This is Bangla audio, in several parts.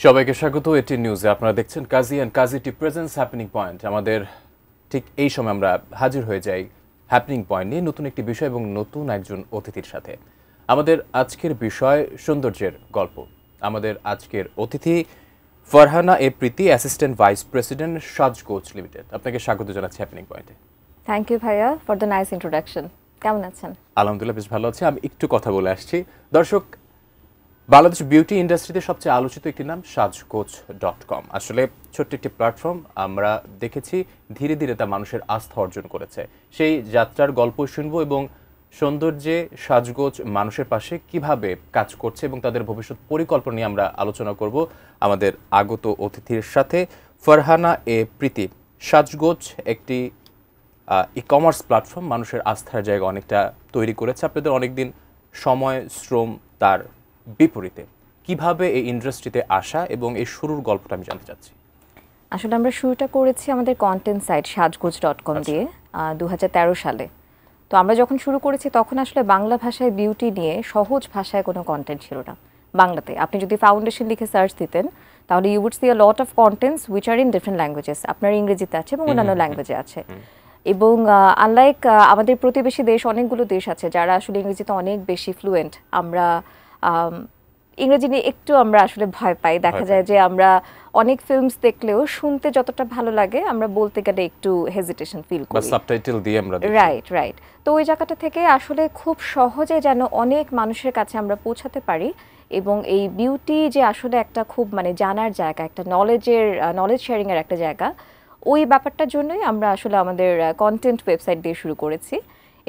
সবাইকে স্বাগত এটি নিউজে। আপনারা দেখছেন Kazi and Kazi tea presents happening point. আমাদের ঠিক এই সময় আমরা হাজির হয়ে যাই হ্যাপেনিং পয়েন্ট নিয়ে নতুন একটি বিষয় এবং নতুন একজন অতিথির সাথে। আমাদের আজকের বিষয় সৌন্দর্যের গল্প। আমাদের আজকের অতিথি ফারহানা এ প্রীতি, অ্যাসিস্ট্যান্ট ভাইস প্রেসিডেন্ট সাজগোজ লিমিটেড। আপনাকে স্বাগত জানাচ্ছি হ্যাপেনিং পয়েন্টে। থ্যাংক ইউ ভাইয়া ফর দ্য নাইস ইন্ট্রোডাকশন। কেমন আছেন? আলহামদুলিল্লাহ, বেশ ভালো আছি। আমি একটু কথা বলে আসছি। দর্শক, বাংলাদেশ বিউটি ইন্ডাস্ট্রিতে সবচেয়ে আলোচিত একটি নাম সাজগোজ.com। আসলে ছোট্ট একটি প্ল্যাটফর্ম, আমরা দেখেছি ধীরে ধীরে তা মানুষের আস্থা অর্জন করেছে। সেই যাত্রার গল্প শুনবো এবং সৌন্দর্যে সাজগোজ মানুষের পাশে কিভাবে কাজ করছে এবং তাদের ভবিষ্যৎ পরিকল্পনা নিয়ে আমরা আলোচনা করব আমাদের আগত অতিথির সাথে। ফারহানা এ প্রীতি, সাজগোজ একটি ই কমার্স প্ল্যাটফর্ম, মানুষের আস্থার জায়গা অনেকটা তৈরি করেছে। আপনাদের অনেকদিন সময় শ্রম তার বিপরীতে কিভাবে এই ইন্ডাস্ট্রিতে আসা এবং এই শুরুর গল্পটা আমি জানতে চাচ্ছি। আসলে আমরা শুরুটা করেছি আমাদের কন্টেন্ট সাইট সাজগোজ.com দিয়ে 2013 সালে। তো আমরা যখন শুরু করেছি তখন আসলে বাংলা ভাষায় বিউটি নিয়ে সহজ ভাষায় কোনো কন্টেন্ট ছিল না বাংলাতে। আপনি যদি ফাউন্ডেশন লিখে সার্চ দিতেন তাহলে you would see a lot of contents which are in different languages. আপনার ইংরেজিতে আছে এবং অন্যান্য ল্যাঙ্গুয়েজে আছে। এবং আনলাইক আমাদের প্রতিবেশী দেশ, অনেকগুলো দেশ আছে যারা আসলে ইংরেজিতে অনেক বেশি ফ্লুয়েন্ট। আমরা ইংরেজি নিয়ে একটু আমরা আসলে ভয় পাই। দেখা যায় যে আমরা অনেক ফিল্মস দেখলেও শুনতে যতটা ভালো লাগে আমরা বলতে গেলে একটু হেজিটেশন ফিল করি, সাবটাইটেল দিয়ে আমরা। রাইট। তো ওই জায়গাটা থেকে আসলে খুব সহজে যেন অনেক মানুষের কাছে আমরা পৌঁছাতে পারি এবং এই বিউটি যে আসলে একটা খুব জানার জায়গা, একটা নলেজ শেয়ারিং এর একটা জায়গা, ওই ব্যাপারটার জন্যই আমরা আসলে আমাদের কন্টেন্ট ওয়েবসাইট দিয়ে শুরু করেছি।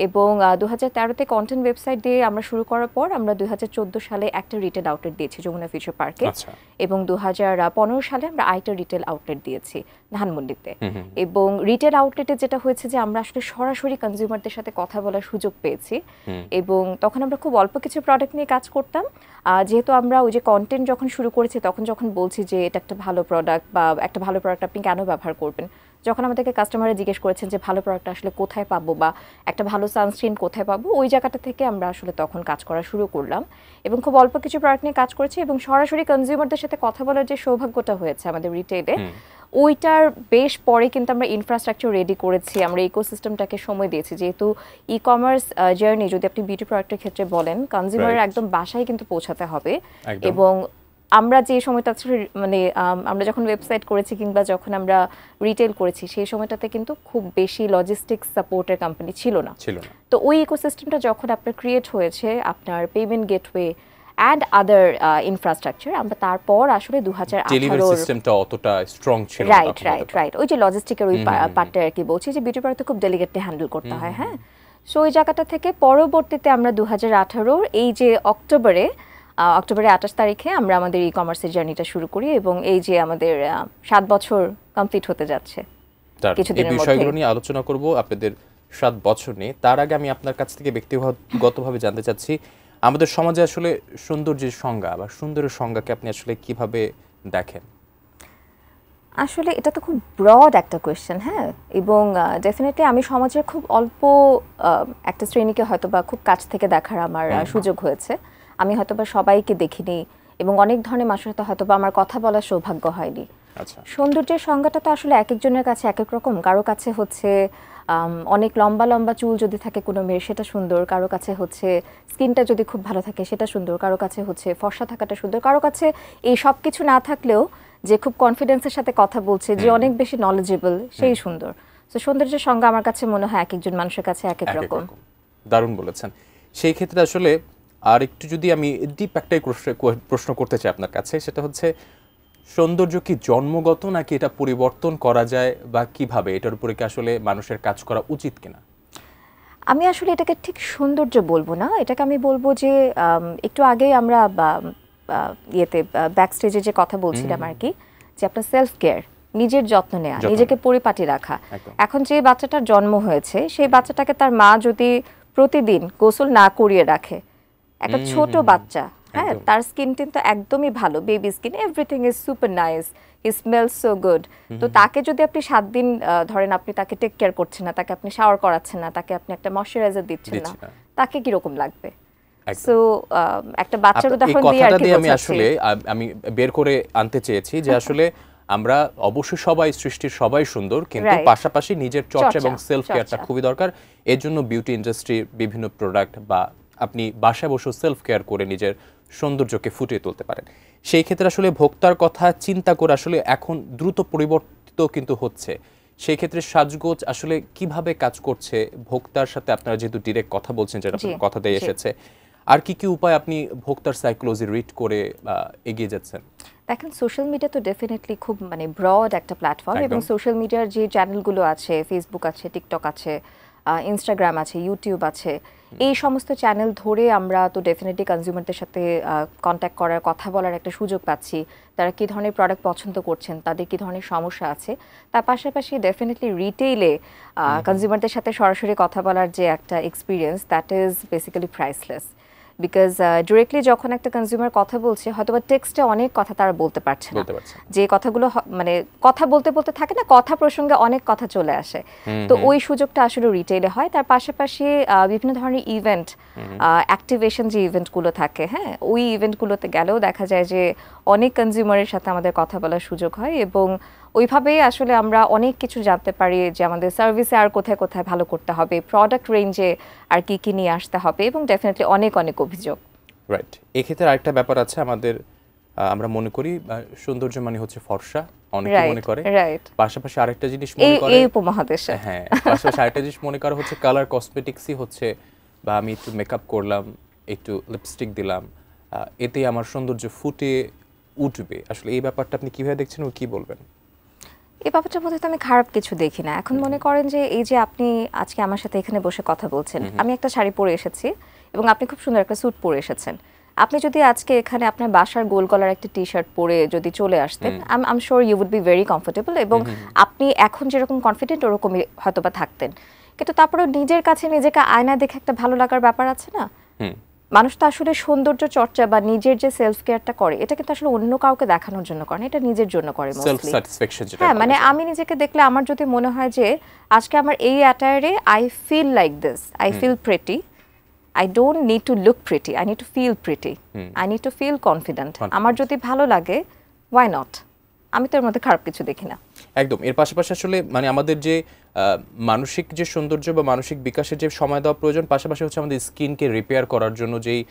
এবং 2013-তে কন্টেন্ট ওয়েবসাইট দিয়ে আমরা শুরু করার পর আমরা 2014 সালে একটা রিটেল আউটলেট দিয়েছি যমুনা ফিউচার পার্কে, এবং 2015 সালে আমরা আরেকটা রিটেল আউটলেট দিয়েছি ধানমন্ডিতে। এবং রিটেল আউটলেটে যেটা হয়েছে যে আমরা আসলে সরাসরি কনজিউমারদের সাথে কথা বলার সুযোগ পেয়েছি এবং তখন আমরা খুব অল্প কিছু প্রোডাক্ট নিয়ে কাজ করতাম। যেহেতু আমরা ওই যে কন্টেন্ট যখন শুরু করেছি তখন যখন বলছি যে এটা একটা ভালো প্রোডাক্ট বা একটা ভালো প্রোডাক্ট আপনি কেন ব্যবহার করবেন, যখন আমাদেরকে কাস্টমাররা জিজ্ঞেস করেছেন যে ভালো প্রোডাক্ট আসলে কোথায় পাবো বা একটা ভালো সানস্ক্রিন কোথায় পাবো, ওই জায়গাটা থেকে আমরা আসলে তখন কাজ করা শুরু করলাম এবং খুব অল্প কিছু প্রোডাক্ট নিয়ে কাজ করেছি এবং সরাসরি কনজিউমারদের সাথে কথা বলার যে সৌভাগ্যটা হয়েছে আমাদের রিটেলে, ওইটার বেশ পরে কিন্তু আমরা ইনফ্রাস্ট্রাকচার রেডি করেছি, আমরা ইকোসিস্টেমটাকে সময় দিয়েছি। যেহেতু ই কমার্স জার্নি যদি আপনি বিউটি প্রোডাক্টের ক্ষেত্রে বলেন, কনজিউমারের একদম বাসায় কিন্তু পৌঁছাতে হবে। এবং আমরা যে সময়টা আমরা যখন ওয়েবসাইট করেছি কিংবা যখন আমরা রিটেল করেছি সেই সময়টাতে কিন্তু খুব বেশি লজিস্টিক্স সাপোর্টের কোম্পানি ছিল না। তো ওই ইকোসিস্টেমটা যখন আপনার ক্রিয়েট হয়েছে, আপনার payment gateway and other infrastructure, আমরা তারপর আসলে 2018 সিস্টেমটা অতটা স্ট্রং ছিল না। রাইট ওই যে লজিস্টিকের ওই পার্টটা আর কি বলছি যে বিউটি প্রোডাক্ট খুব ডেলিকেটলি হ্যান্ডেল করতে হয়। হ্যাঁ, সো ওই জায়গাটা থেকে পরবর্তীতে আমরা 2018 এই যে অক্টোবরের 28 তারিখে আমরা আমাদের ই কমার্সের জার্নিটা শুরু করি এবং এই যে আমাদের 7 বছর কমপ্লিট হতে যাচ্ছে কিছুদিনের মধ্যে। বিষয়গুলো নিয়ে আলোচনা করব আপনাদের 7 বছর নিয়ে। তার আগে আমি আপনার কাছ থেকে ব্যক্তিগতভাবে জানতে চাচ্ছি, আমাদের সমাজে আসলে সৌন্দর্যের সংজ্ঞা বা সুন্দরের সংজ্ঞাকে আপনি আসলে কিভাবে দেখেন? আসলে এটা তো খুব ব্রড একটা কোয়েশ্চেন। হ্যাঁ, এবং ডেফিনেটলি আমি সমাজের খুব অল্প একটা শ্রেণীকে হয়তো বা খুব কাছ থেকে দেখার আমার সুযোগ হয়েছে। আমি হয়তোবা সবাইকে দেখিনি এবং অনেক ধরনের মানুষের সাথে হয়তোবা আমার কথা বলার সৌভাগ্য হয়নি। সৌন্দর্যের সংজ্ঞাটা তো আসলে এক একজনের কাছে এক এক রকম। কারো কাছে হচ্ছে অনেক লম্বা লম্বা চুল যদি থাকে কোনো মেয়ের সেটা সুন্দর, কারো কাছে হচ্ছে স্কিনটা যদি খুব ভালো থাকে সেটা সুন্দর, কারো কাছে হচ্ছে ফর্সা থাকাটা সুন্দর, কারো কাছে এই সব কিছু না থাকলেও যে খুব কনফিডেন্সের সাথে কথা বলছে, যে অনেক বেশি নলেজেবল, সেই সুন্দর। তো সৌন্দর্যের সংজ্ঞা আমার কাছে মনে হয় এক একজন মানুষের কাছে এক এক রকম। দারুণ বলেছেন। সেই ক্ষেত্রে আসলে আর একটু যদি আমি ডিপ একটাই প্রশ্ন করতে চাই আপনার কাছে, সেটা হচ্ছে সৌন্দর্য কি জন্মগত নাকি এটা পরিবর্তন করা যায় বা কিভাবে, এটার উপরে কি আসলে মানুষের কাজ করা উচিত কিনা? আমি আসলে এটাকে ঠিক সৌন্দর্য বলবো না, এটাকে আমি বলবো যে একটু আগে আমরা ব্যাক স্টেজে যে কথা বলছিলাম আর কি, যে আপনার সেলফ কেয়ার, নিজের যত্ন নেওয়া, নিজেকে পরিপাটি রাখা। এখন যে বাচ্চাটার জন্ম হয়েছে সেই বাচ্চাটাকে তার মা যদি প্রতিদিন গোসল না করিয়ে রাখে, একটা ছোট বাচ্চা, হ্যাঁ, তার স্কিন কিন্তু একদমই ভালো, baby skin, everything is super nice, he smells so good. তো তাকে যদি আপনি 7 দিন ধরেন আপনি তাকে টেক কেয়ার করছেন না, তাকে আপনি শাওয়ার করাচ্ছেন না, তাকে আপনি একটা ময়শ্চারাইজার দিচ্ছেন না, তাকে কিরকম লাগবে? সো একটা বাচ্চার উদাহরণ দিয়ে আর কথাটা কি দিয়ে আমি বোঝাচ্ছি। আসলে আমি বের করে আনতে চেয়েছি যে আসলে আমরা অবশ্যই সবাই সৃষ্টির সবাই সুন্দর, কিন্তু Right. পাশাপাশি নিজের চর্চা এবং সেলফ কেয়ারটা চর্চা। খুবই দরকার। এর জন্য বিউটি ইন্ডাস্ট্রির বিভিন্ন প্রোডাক্ট বা আপনি বাসায় বসে সেলফ কেয়ার করে নিজের সৌন্দর্যকে ফুটিয়ে তুলতে পারেন। সেই ক্ষেত্রে আসলে ভোক্তার কথা চিন্তা করে আসলে এখন দ্রুত পরিবর্তিত কিন্তু হচ্ছে। সেই ক্ষেত্রে সাজগোজ আসলে কিভাবে কাজ করছে ভোক্তার সাথে? আপনারা যেহেতু ডিরেক্ট কথা বলছেন, যেটা জি, আপনার কথা দিয়ে জি। এসেছে, আর কি কি উপায় আপনি ভোক্তার সাইকোলজি রিড করে এগিয়ে যাচ্ছেন? দেখেন সোশ্যাল মিডিয়া তো ডেফিনেটলি খুব মানে ব্রড একটা প্ল্যাটফর্ম, এবং একদম। সোশ্যাল মিডিয়ার যে চ্যানেলগুলো আছে, ফেসবুক আছে, টিকটক আছে, ইনস্টাগ্রাম আছে, ইউটিউব আছে, এই সমস্ত চ্যানেল ধরে আমরা তো ডেফিনেটলি কনজিউমারদের সাথে কন্ট্যাক্ট করার, কথা বলার একটা সুযোগ পাচ্ছি। তারা কী ধরনের প্রোডাক্ট পছন্দ করছেন, তাদের কী ধরনের সমস্যা আছে। তার পাশাপাশি ডেফিনেটলি রিটেইলে কনজিউমারদের সাথে সরাসরি কথা বলার যে একটা experience, that is basically priceless. Because directly যখন একটা কনজিউমার কথা বলছে, হয়তো বা টেক্সটে অনেক কথা তারা বলতে পারছে না, যে কথাগুলো মানে কথা বলতে বলতে থাকে না, কথা প্রসঙ্গে অনেক কথা চলে আসে। তো ওই সুযোগটা আসলে রিটেইলে হয়। তার পাশাপাশি বিভিন্ন ধরনের ইভেন্ট, অ্যাক্টিভেশন যে ইভেন্টগুলো থাকে, হ্যাঁ, ওই ইভেন্টগুলোতে গেলেও দেখা যায় যে অনেক কনজিউমারের সাথে আমাদের কথা বলার সুযোগ হয়, এবং ওইভাবেই আসলে আমরা অনেক কিছু জানতে পারি যে আমাদের সার্ভিসে আর কোথায় কোথায় ভালো করতে হবে, প্রোডাক্ট রেঞ্জে আর কি কি নিয়ে আসতে হবে, এবং ডেফিনেটলি অনেক অনেক অভিযোগ। রাইট। এক্ষেত্রে আরেকটা ব্যাপার আছে আমাদের, আমরা মনে করি সৌন্দর্য মানে হচ্ছে ফর্সা, অনেকে মনে করে। রাইট। পাশাপাশি আরেকটা জিনিস মনে করে, এই উপমহাদেশে, হ্যাঁ, পাশাপাশি আরেকটা জিনিস মনে করা হচ্ছে কালার কসমেটিক্সই হচ্ছে, বা আমি একটু মেকআপ করলাম, একটু লিপস্টিক দিলাম, এতে আমার সৌন্দর্য ফুটে উঠবে। আসলে এই ব্যাপারটা আপনি কিভাবে দেখছেন ও কি বলবেন? এই ব্যাপারটার মধ্যে তো আমি খারাপ কিছু দেখি না। এখন মনে করেন যে এই যে আপনি আজকে আমার সাথে এখানে বসে কথা বলছেন, আমি একটা শাড়ি পরে এসেছি এবং আপনি খুব সুন্দর একটা স্যুট পরে এসেছেন। আপনি যদি আজকে এখানে আপনার বাসার গোল গলার একটা টি শার্ট পরে যদি চলে আসতেন, I am sure you would be very comfortable, এবং আপনি এখন যেরকম কনফিডেন্ট ওরকমই হয়তো বা থাকতেন। কিন্তু তারপরে নিজের কাছে নিজেকে আয়না দেখে একটা ভালো লাগার ব্যাপার আছে না? মানুষ তো আসলে সৌন্দর্য চর্চা বা নিজের যে সেলফ কেয়ারটা করে, এটা কিন্তু আসলে অন্য কাউকে দেখানোর জন্য করে না, এটা নিজের জন্য করে সেলফ মোস্টলি। স্যাটিসফ্যাকশন যেটা। হ্যাঁ, মানে আমি নিজেকে দেখলে আমার যদি মনে হয় যে আজকে আমার এই অ্যাটায়ারে I feel like this, I feel pretty, I don't need to look pretty, I need to feel pretty, I need to feel confident, আমার যদি ভালো লাগে, ওয়াই নট? আমি তো এর মধ্যে খারাপ কিছু দেখি না। একদম। এর পাশাপাশি আসলে মানে আমাদের যে মানসিক যে সৌন্দর্য বা মানসিক বিকাশের যে সময় দেওয়া প্রয়োজন, পাশাপাশি হচ্ছে আমাদের স্কিনকে রিপেয়ার করার জন্য যেই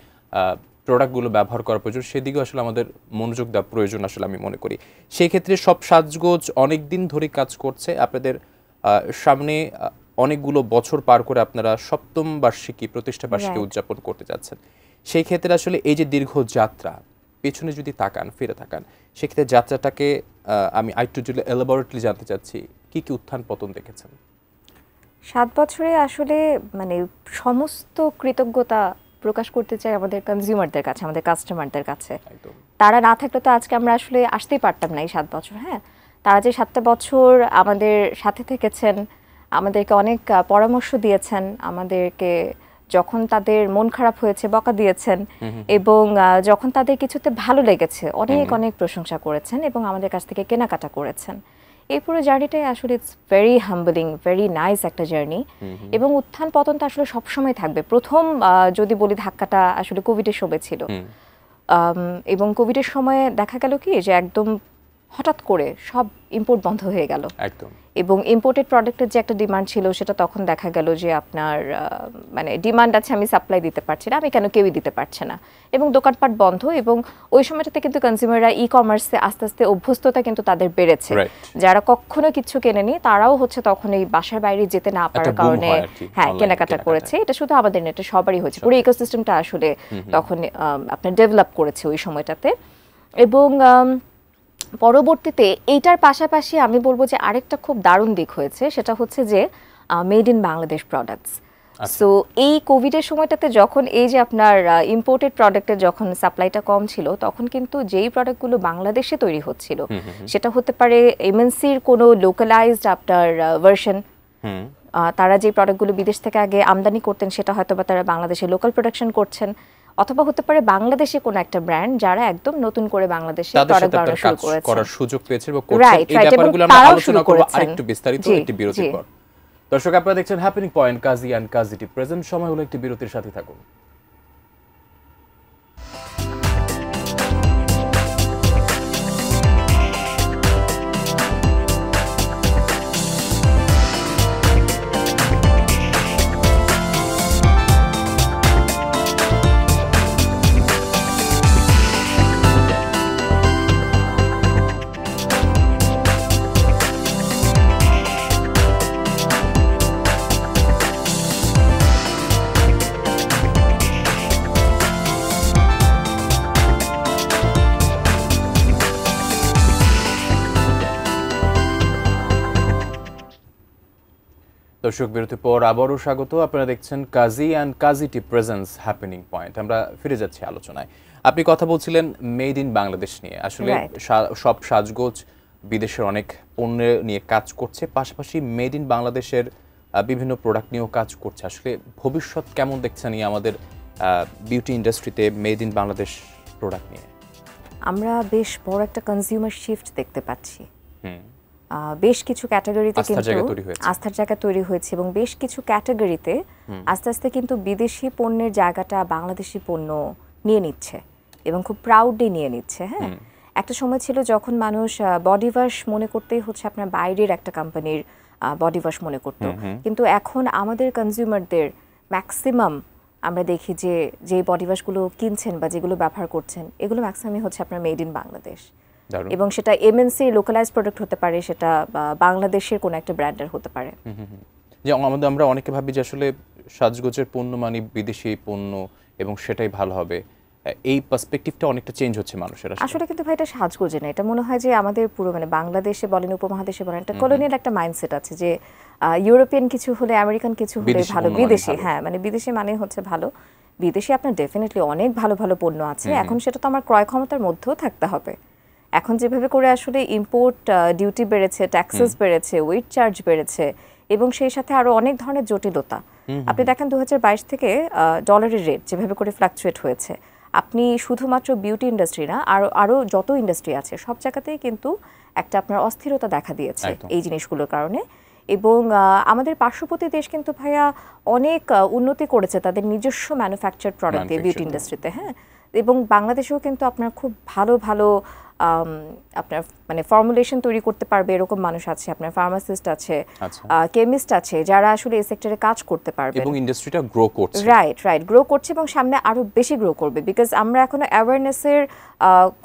প্রোডাক্টগুলো ব্যবহার করা প্রয়োজন, সেদিকেও আসলে আমাদের মনোযোগ দেওয়া প্রয়োজন আসলে আমি মনে করি। সেই ক্ষেত্রে সব সাজগোজ অনেক দিন ধরে কাজ করছে। আপনাদের সামনে অনেকগুলো বছর পার করে আপনারা ৭ম বার্ষিকী, প্রতিষ্ঠা বার্ষিকী উদযাপন করতে যাচ্ছেন। সেই ক্ষেত্রে আসলে এই যে দীর্ঘ যাত্রা, পেছনে যদি তাকান, ফিরে তাকান, সেক্ষেত্রে যাত্রাটাকে আমি আরেকটু যদি এলাবোরেটলি জানতে চাচ্ছি, কি কি উত্থান পতন দেখেছেন? ৭ বছরে আসলে মানে সমস্ত কৃতজ্ঞতা প্রকাশ করতে চাই আমাদের কনজিউমারদের কাছে, আমাদের কাস্টমারদের কাছে। তারা না থাকলে তো আজকে আমরা আসলে আসতেই পারতাম না এই ৭ বছর। হ্যাঁ, তারা যে ৭টা বছর আমাদের সাথে থেকেছেন, আমাদেরকে অনেক পরামর্শ দিয়েছেন, আমাদেরকে যখন তাদের মন খারাপ হয়েছে বকা দিয়েছেন, এবং যখন তাদের কিছুতে ভালো লেগেছে অনেক অনেক প্রশংসা করেছেন, এবং আমাদের কাছ থেকে কেনাকাটা করেছেন। এই পুরো জার্নিটাই আসলে it's very humbling, very nice একটা জার্নি। এবং উত্থান পতনটা আসলে সবসময় থাকবে। প্রথম যদি বলি ধাক্কাটা আসলে কোভিডের সময় ছিল, এবং কোভিডের সময় দেখা গেল কি যে একদম হঠাৎ করে সব ইম্পোর্ট বন্ধ হয়ে গেল, একদম। এবং ইম্পোর্টেড প্রোডাক্টের যে একটা ডিমান্ড ছিল, সেটা তখন দেখা গেল যে আপনার মানে ডিমান্ড আছে, আমি সাপ্লাই দিতে পারছি না, আমি কেন কেউই দিতে পারছে না, এবং দোকানপাট বন্ধ। এবং ওই সময়টাতে কিন্তু কনজিউমাররা ই কমার্সে আস্তে আস্তে অভ্যস্ততা কিন্তু তাদের বেড়েছে। যারা কখনো কিছু কেনেনি তারাও হচ্ছে তখন এই বাসার বাইরে যেতে না পারার কারণে হ্যাঁ কেনাকাটা করেছে। এটা শুধু আমাদের না, এটা সবারই হয়েছে। পুরো ইকোসিস্টেমটা আসলে তখন আপনার ডেভেলপ করেছে ওই সময়টাতে। এবং পরবর্তীতে এইটার পাশাপাশি আমি বলবো যে আরেকটা খুব দারুণ দিক হয়েছে, সেটা হচ্ছে যে made in Bangladesh products. So এই কোভিডের সময়টাতে যখন এই যে আপনার ইম্পোর্টেড প্রোডাক্টের যখন সাপ্লাইটা কম ছিল, তখন কিন্তু যেই প্রোডাক্টগুলো বাংলাদেশে তৈরি হচ্ছিল, সেটা হতে পারে এমএনসির কোনো লোকালাইজড আপনার ভার্সন, তারা যে প্রোডাক্টগুলো বিদেশ থেকে আগে আমদানি করতেন সেটা হয়তো বা তারা বাংলাদেশে লোকাল প্রোডাকশন করছেন, অথবা হতে পারে বাংলাদেশে কোনো একটা ব্র্যান্ড যারা একদম নতুন করে বাংলাদেশে প্রোডাক্ট বানানো শুরু করেছে, করার সুযোগ পেয়েছে এবং করছেন। এই ব্যাপারগুলো আমরা আলোচনা করব আরেকটু বিস্তারিত একটি বিরতির পর। দর্শক, আপনারা দেখছেন happening point, Kazi and Kazi tea present. সময় হলো একটি বিরতির সাথে থাকুন। দর্শক বিরতির পর আবারও স্বাগত। আপনারা দেখছেন Kazi and Kazi tea presents happening point. আমরা ফিরে যাচ্ছি আলোচনায়। আপনি কথা বলছিলেন মেড ইন বাংলাদেশ নিয়ে। আসলে সব সাজগোজ বিদেশের অনেক পণ্য নিয়ে কাজ করছে, পাশাপাশি মেড ইন বাংলাদেশের বিভিন্ন প্রোডাক্ট নিয়েও কাজ করছে। আসলে ভবিষ্যৎ কেমন দেখছেন আমাদের বিউটি ইন্ডাস্ট্রিতে মেড ইন বাংলাদেশ প্রোডাক্ট নিয়ে? আমরা বেশ বড় একটা কনজিউমার শিফট দেখতে পাচ্ছি। বেশ কিছু ক্যাটাগরিতে কিন্তু আস্থার জায়গা তৈরি হয়েছে এবং বেশ কিছু ক্যাটাগরিতে আস্তে আস্তে কিন্তু বিদেশি পণ্যের জায়গাটা বাংলাদেশি পণ্য নিয়ে নিচ্ছে এবং খুব প্রাউডলি নিয়ে নিচ্ছে। হ্যাঁ, একটা সময় ছিল যখন মানুষ বডি ওয়াশ মনে করতেই হচ্ছে আপনার বাইরের একটা কোম্পানির বডি ওয়াশ মনে করত, কিন্তু এখন আমাদের কনজিউমারদের ম্যাক্সিমাম আমরা দেখি যে বডি ওয়াশগুলো কিনছেন বা যেগুলো ব্যবহার করছেন এগুলো ম্যাক্সিমামই হচ্ছে আপনার মেড ইন বাংলাদেশ, এবং সেটা এমএনসি লোকালাইজ প্রোডাক্ট হতে পারে, সেটা বাংলাদেশের কোনো একটা ব্র্যান্ডের হতে পারে। যে আমরা অনেকে ভাবি যে আসলে সাজগোজের পণ্য মানে বিদেশি পণ্য এবং সেটাই ভালো হবে, এই পার্সপেক্টিভটা অনেকটা চেঞ্জ হচ্ছে মানুষের। আসলে কিন্তু ভাই এটা সাজগোজে না, এটা মনে হয় যে আমাদের পুরো মানে বাংলাদেশে বলেন উপমহাদেশে বলেন একটা কলোনিয়াল একটা মাইন্ডসেট আছে যে ইউরোপিয়ান কিছু হলে আমেরিকান কিছু হলে ভালো, বিদেশি হ্যাঁ মানে বিদেশি মানে হচ্ছে ভালো। বিদেশি আপনার ডেফিনেটলি অনেক ভালো ভালো পণ্য আছে, এখন সেটা তো আমার ক্রয় ক্ষমতার মধ্যেও থাকতে হবে। এখন যেভাবে করে আসলে ইম্পোর্ট ডিউটি বেড়েছে, ট্যাক্সেস বেড়েছে, ওয়েট চার্জ বেড়েছে এবং সেই সাথে আরো অনেক ধরনের জটিলতা। আপনি দেখেন 2022 থেকে ডলারের রেট যেভাবে করে ফ্লাকচুয়েট হয়েছে, আপনি শুধুমাত্র বিউটি ইন্ডাস্ট্রি না আরো যত ইন্ডাস্ট্রি আছে সব জায়গাতেই কিন্তু একটা আপনার অস্থিরতা দেখা দিয়েছে এই জিনিসগুলোর কারণে। এবং আমাদের পার্শ্ববর্তী দেশ কিন্তু ভাইয়া অনেক উন্নতি করেছে তাদের নিজস্ব ম্যানুফ্যাকচার প্রোডাক্ট দিয়ে বিউটি ইন্ডাস্ট্রিতে। হ্যাঁ, এবং বাংলাদেশেও কিন্তু আপনার খুব ভালো ভালো আপনার মানে ফর্মুলেশন তৈরি করতে পারবে এরকম মানুষ আছে, আপনার ফার্মাসিস্ট আছে, কেমিস্ট আছে যারা আসলে এই সেক্টরে কাজ করতে পারবে এবং ইন্ডাস্ট্রিটা গ্রো করছে। রাইট গ্রো করছে এবং সামনে আরো বেশি গ্রো করবে, বিকজ আমরা এখনো অ্যাওয়ারনেসের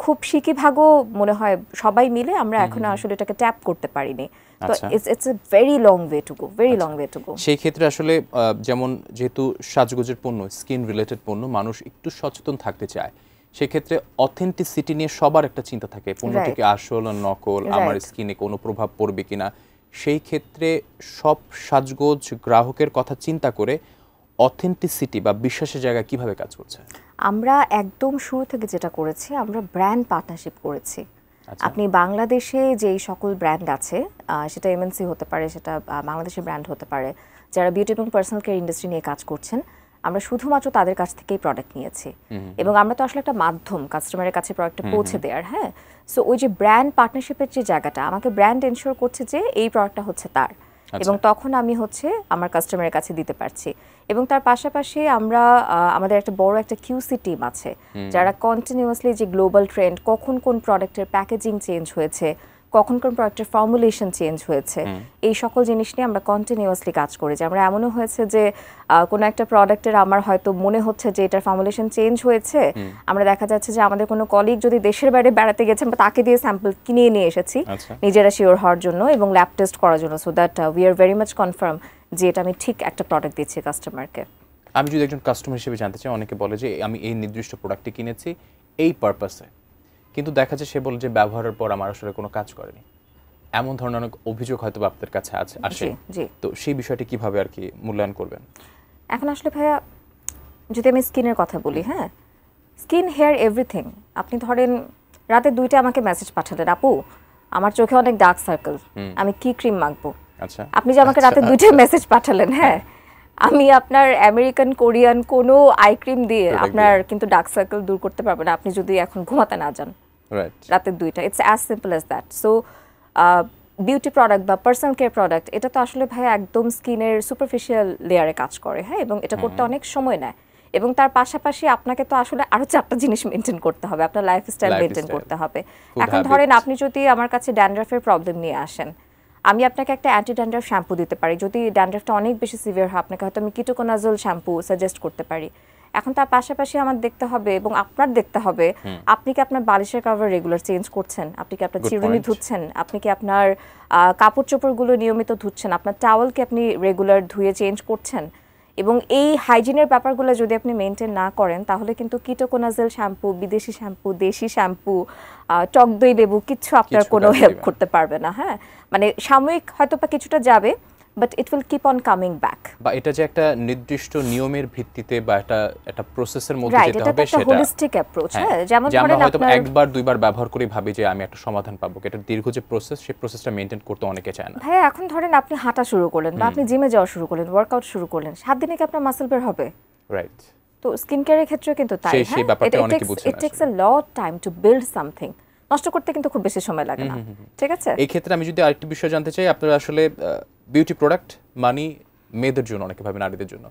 খুব সিকিভাগও মনে হয় সবাই মিলে আমরা এখনো আসলে এটাকে ট্যাপ করতে পারিনি। তো it's a very long way to go, very long way to go. সেই ক্ষেত্রে আসলে যেমন যেহেতু সাজগোজের পণ্য, স্কিন রিলেটেড পণ্য, মানুষ একটু সচেতন থাকতে চায়, সেক্ষেত্রে অথেন্টিসিটি নিয়ে সবার একটা চিন্তা থাকে, পণ্যটি কি আসল না নকল, আমার স্কিনে কোনো প্রভাব পড়বে কিনা। সেই ক্ষেত্রে সব সাজগোজ গ্রাহকের কথা চিন্তা করে অথেন্টিসিটি বা বিশ্বাসের জায়গা কিভাবে কাজ করছে? আমরা একদম শুরু থেকে যেটা করেছি, আমরা ব্র্যান্ড পার্টনারশিপ করেছি। আপনি বাংলাদেশে যেই সকল ব্র্যান্ড আছে, সেটা এমএনসি হতে পারে, সেটা বাংলাদেশের ব্র্যান্ড হতে পারে, যারা বিউটি এবং পার্সোনাল কেয়ার ইন্ডাস্ট্রি নিয়ে কাজ করছেন, আমরা শুধুমাত্র তাদের কাছ থেকেই প্রোডাক্ট নিয়েছি। এবং আমরা তো আসলে একটা মাধ্যম কাস্টমারের কাছে প্রোডাক্টটা পৌঁছে দেওয়ার। হ্যাঁ, সো ওই যে ব্র্যান্ড পার্টনারশিপের যে জায়গাটা, আমাকে ব্র্যান্ড এনশিওর করছে যে এই প্রোডাক্টটা হচ্ছে তার, এবং তখন আমি হচ্ছে আমার কাস্টমারের কাছে দিতে পারছি। এবং তার পাশাপাশি আমরা আমাদের একটা বড় একটা কিউসি টিম আছে যারা কন্টিনিউয়াসলি যে গ্লোবাল ট্রেন্ড, কখন কোন প্রোডাক্টের প্যাকেজিং চেঞ্জ হয়েছে, কখন কোন প্রোডাক্টের ফর্মুলেশন চেঞ্জ হয়েছে, এই সকল জিনিস নিয়ে আমরা কন্টিনিউয়াসলি কাজ করি। যে আমরা এমনও হয়েছে যে কোনো একটা প্রোডাক্টের আমার হয়তো মনে হচ্ছে যে এটার ফর্মুলেশন চেঞ্জ হয়েছে, আমরা দেখা যাচ্ছে যে আমাদের কোনো কলিগ যদি দেশের বাইরে বেড়াতে গেছে, আমরা তাকে দিয়ে স্যাম্পল কিনে নিয়ে এসেছি নিজেরা শিওর হওয়ার জন্য এবং ল্যাব টেস্ট করার জন্য, so that we are very much confirm যে এটা আমি ঠিক একটা প্রোডাক্ট দিচ্ছি কাস্টমারকে। আমি যদি একজন কাস্টমার হিসেবে জানতে চাই, অনেকে বলে যে আমি এই নির্দিষ্ট প্রোডাক্টটি কিনেছি এই পারপাসে, কিন্তু দেখা যায় সে বলে যে ব্যবহারের পর আমার আসলে কোনো কাজ করেনি। এমন ধরনের অনেক অভিযোগ হয়তো আপনাদের কাছে আসে, তো সেই বিষয়টি কিভাবে আর কি মূল্যায়ন করবেন? এখন আসলে ভাইয়া যদি আমি স্কিনের কথা বলি, হ্যাঁ, স্কিন, হেয়ার, এভরিথিং। আপনি ধরেন রাতে 2টা আমাকে মেসেজ পাঠালেন, আপু আমার চোখে অনেক ডার্ক সার্কেল, আমি কি ক্রিম মাখবো? আপনি যে আমাকে রাতে 2টা মেসেজ পাঠালেন, হ্যাঁ, আমি আপনার আমেরিকান কোরিয়ান কোনো আই ক্রিম দিয়ে আপনার কিন্তু ডার্ক সার্কেল দূর করতে পারবো না, আপনি যদি এখন ঘুমাতে না যান রাতে 2টা। It's as simple as that. So beauty product বা পার্সোনাল কেয়ার প্রোডাক্ট, এটা তো আসলে ভাই একদম স্কিনের সুপারফিশিয়াল লেয়ারে কাজ করে। হ্যাঁ, এবং এটা করতে অনেক সময় নেয়, এবং তার পাশাপাশি আপনাকে তো আসলে আরো 4টা জিনিস মেনটেন করতে হবে, আপনার লাইফস্টাইল মেনটেন করতে হবে। এখন ধরেন আপনি যদি আমার কাছে ড্যান্ড্রাফের প্রবলেম নিয়ে আসেন, আমি আপনাকে একটা অ্যান্টি ড্যান্ড্রাফ শ্যাম্পু দিতে পারি। যদি ড্যান্ড্রাফটা অনেক বেশি সিভিয়ার হয়, আপনাকে হয়তো আমি কিটোকোনাজল শ্যাম্পু সাজেস্ট করতে পারি। এখন তার পাশাপাশি আমার দেখতে হবে এবং আপনার দেখতে হবে, আপনি কি আপনার বালিশের কভার রেগুলার চেঞ্জ করছেন, আপনি কি আপনার চিরুনি ধুচ্ছেন, আপনি কি আপনার কাপড় চোপড়গুলো নিয়মিত ধুচ্ছেন, আপনার টাওয়ালকে আপনি রেগুলার ধুয়ে চেঞ্জ করছেন। এবং এই হাইজিনের ব্যাপারগুলো যদি আপনি মেনটেন না করেন, তাহলে কিন্তু কিটোকোনাজল শ্যাম্পু, বিদেশি শ্যাম্পু, দেশি শ্যাম্পু, টক দই লেবু কিচ্ছু আপনার কোনো হেল্প করতে পারবে না। হ্যাঁ, মানে সাময়িক হয়তো বা কিছুটা যাবে, but it will keep on coming back. বা এটা যে একটা নির্দিষ্ট নিয়মের ভিত্তিতে বা একটা প্রসেসের মধ্যে রাইট, যেতে এটা হবে একটা সেটা হোলিস্টিক অ্যাপ্রোচ। হ্যাঁ, যেমন যে আমরা ধরেন হয়তো আপনার একবার দুইবার ব্যবহার করে ভাবি যে আমি একটা সমাধান পাবো, এটা দীর্ঘ যে প্রসেস সেই প্রসেসটা মেইনটেইন করতে অনেকে চায় না। ভাইয়া এখন ধরেন আপনি হাঁটা শুরু করলেন বা আপনি জিমে যাওয়া শুরু করলেন, ওয়ার্কআউট শুরু করলেন, 7 দিনে কি আপনার মাসল বের হবে? রাইট। তো স্কিন কেয়ারের ক্ষেত্রেও কিন্তু তাই। সেই ব্যাপারটা অনেকে বুঝে না। ইট tax a lot time to build something. নষ্ট করতে কিন্তু খুব বেশি সময় লাগে না, ঠিক আছে? এই ক্ষেত্রে আমি যদি আরেকটি বিষয় জানতে চাই, আপনারা আসলে বিউটি প্রোডাক্ট মানে মেয়েদের জন্য, অনেকে ভাবে নারীদের জন্য,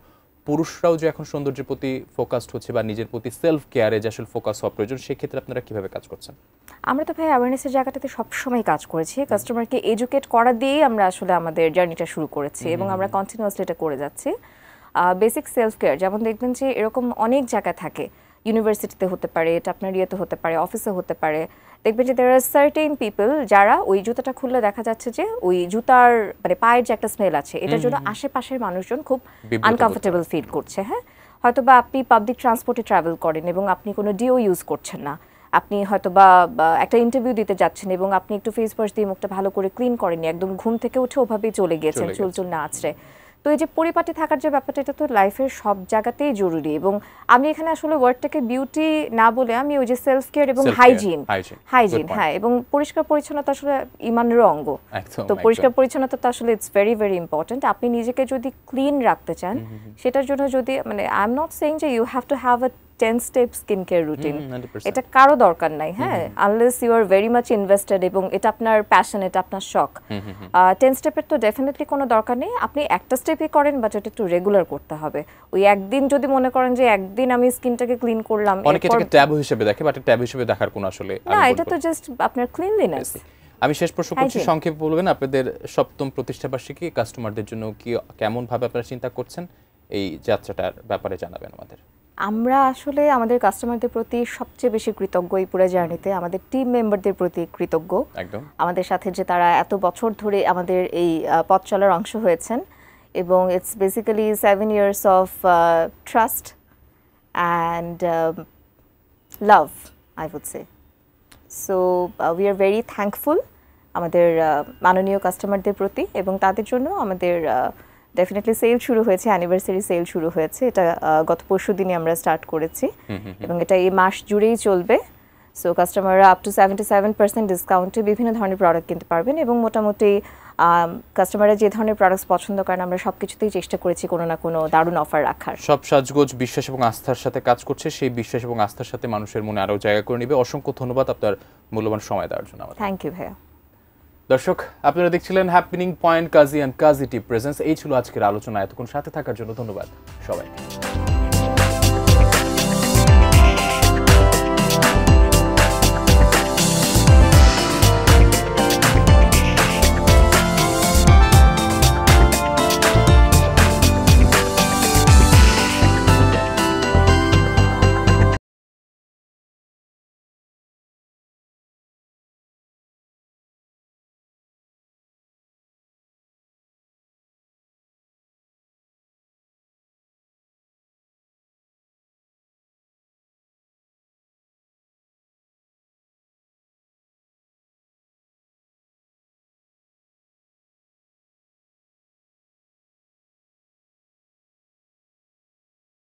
পুরুষরাও যে এখন সৌন্দর্যের প্রতি ফোকাসড হচ্ছে বা নিজের প্রতি সেলফ কেয়ারে যে আসলে ফোকাস হওয়া প্রয়োজন, সেক্ষেত্রে আপনারা কিভাবে কাজ করছেন? আমরা তো ভাই অ্যাওয়ারনেসের জায়গাটাতে সবসময় কাজ করেছি, কাস্টমারকে এডুকেট করা দিয়েই আমরা আসলে আমাদের জার্নিটা শুরু করেছি এবং আমরা কন্টিনিউয়াসলি এটা করে যাচ্ছি। বেসিক সেলফ কেয়ার যেমন দেখবেন যে এরকম অনেক জায়গা থাকে, ইউনিভার্সিটিতে হতে পারে, এটা আপনার ইয়েতে হতে পারে, অফিসে হতে পারে, দেখবেন যে দেয়ার আর সার্টেন পিপল যারা ওই জুতাটা খুললে দেখা যাচ্ছে যে ওই জুতার মানে পায়ের যে একটা স্মেল আছে এটার জন্য আশেপাশের মানুষজন খুব আনকমফোর্টেবল ফিল করছে। হ্যাঁ, হয়তো বা আপনি পাবলিক ট্রান্সপোর্টে ট্রাভেল করেন এবং আপনি কোনো ডিও ইউজ করছেন না, আপনি হয়তো বা একটা ইন্টারভিউ দিতে যাচ্ছেন এবং আপনি একটু ফেস ওয়াশ দিয়ে মুখটা ভালো করে ক্লিন করেননি, একদম ঘুম থেকে উঠে ওভাবেই চলে গিয়েছেন চুল না আছড়ে। তো এই যে পরিপাটি থাকার যে ব্যাপারটা, এটা তো লাইফের সব জায়গাতেই জরুরি। এবং আমি এখানে আসলে ওয়ার্ডটাকে বিউটি না বলে আমি ওই যে সেলফ কেয়ার এবং হাইজিন, হ্যাঁ, এবং পরিষ্কার পরিচ্ছন্নতা আসলে ইমানেরও অঙ্গ। তো পরিষ্কার পরিচ্ছন্নতা তো আসলে ইটস ভেরি ভেরি ইম্পর্টেন্ট। আপনি নিজেকে যদি ক্লিন রাখতে চান সেটার জন্য যদি মানে আই এম নট সেইং যে you have to have a 10-step skin care routine, এটা কারো দরকার নাই। হ্যাঁ, unless you are very much invested এবং এটা আপনার প্যাশন, এটা আপনার শখ। 10 স্টেপের তো ডেফিনেটলি কোনো দরকার নেই, আপনি একটা স্টেপই করেন বাট এটা একটু রেগুলার করতে হবে। ওই একদিন যদি মনে করেন যে একদিন আমি স্কিনটাকে ক্লিন করলাম, অনেকে এটাকে ট্যাবু হিসেবে দেখে, বাট ট্যাবু হিসেবে দেখার কোনো আসলে না, এটা তো জাস্ট আপনার ক্লিনলিনেস। আমি শেষ প্রশ্ন করছি, সংক্ষেপে বলবেন আপনাদের 7ম প্রতিষ্ঠাবার্ষিকী কাস্টমারদের জন্য কি কেমন ভাবে আপনারা চিন্তা করছেন, এই যাত্রাটার ব্যাপারে জানাবেন আমাদের। আমরা আসলে আমাদের কাস্টমারদের প্রতি সবচেয়ে বেশি কৃতজ্ঞ এই পুরো জার্নিতে, আমাদের টিম মেম্বারদের প্রতি কৃতজ্ঞ, একদম আমাদের সাথে যে তারা এত বছর ধরে আমাদের এই পথ চলার অংশ হয়েছেন। এবং it's basically 7 years of trust and love, I would say. So we are very thankful আমাদের মাননীয় কাস্টমারদের প্রতি, এবং তাদের জন্য আমাদের ডেফিনেটলি সেল শুরু হয়েছে, অ্যানিভার্সারি সেল শুরু হয়েছে, এটা গত পরশুদিনই আমরা স্টার্ট করেছি এবং এটা এই মাস জুড়েই চলবে। সো কাস্টমাররা আপ টু 77% ডিসকাউন্টে বিভিন্ন ধরনের প্রোডাক্ট কিনতে পারবেন এবং মোটামুটি কাস্টমাররা যে ধরনের প্রোডাক্টস পছন্দ করেন আমরা সব কিছুতেই চেষ্টা করেছি কোনো না কোনো দারুণ অফার রাখার। সব সাজগোজ বিশ্বাস এবং আস্থার সাথে কাজ করছে, সেই বিশ্বাস এবং আস্থার সাথে মানুষের মনে আরও জায়গা করে নেবে। অসংখ্য ধন্যবাদ আপনার মূল্যবান সময় দেওয়ার জন্য। থ্যাংক ইউ ভাইয়া। দর্শক, আপনারা দেখছিলেন happening point Kazi and Kazi tea presence. এই ছিল আজকের আলোচনা। এতক্ষণ সাথে থাকার জন্য ধন্যবাদ সবাইকে।